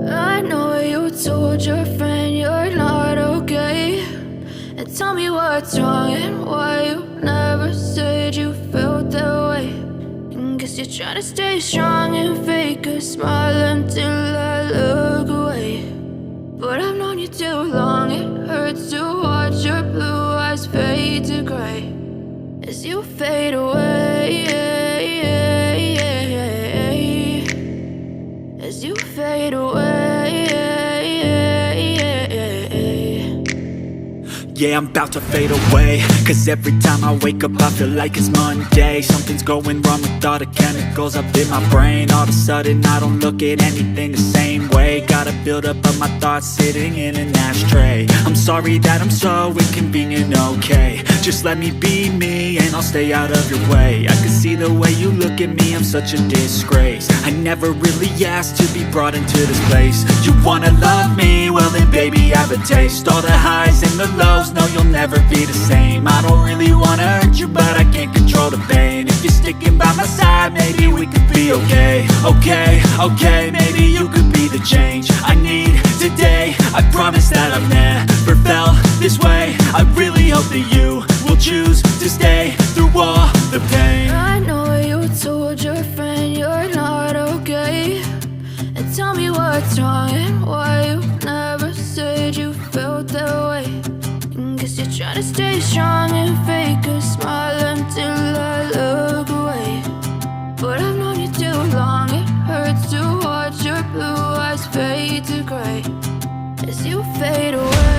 I know you told your friend you're not okay, and tell me what's wrong and why you never said you felt that way. And guess you're trying to stay strong and fake a smile until I look away. But I've known you too long, it hurts to watch your blue eyes fade to gray as you fade away, as you fade away. Yeah, I'm about to fade away, cause every time I wake up I feel like it's Monday. Something's going wrong with all the chemicals up in my brain. All of a sudden I don't look at anything the same way. Got a buildup of my thoughts sitting in an ashtray. I'm sorry that I'm so inconvenient, okay. Just let me be me and I'll stay out of your way. I can see the way you look at me, I'm such a disgrace. I never really asked to be brought into this place. You wanna love me? Well then baby have a taste. All the highs and the lows, no you'll never be the same. I don't really wanna hurt you but I can't control the pain. If you're sticking by my side maybe we could be okay. Okay, maybe you could be the change I need today. I promise that I've never felt this way. I really hope that you will choose to stay through all the pain. I know you told your friend you're not okay, and tell me what's wrong and why you never said you felt that way. And guess you're trying to stay strong and fake a smile until I look away. But I've known you too long, it hurts to watch your blue eyes fade to gray as you fade away.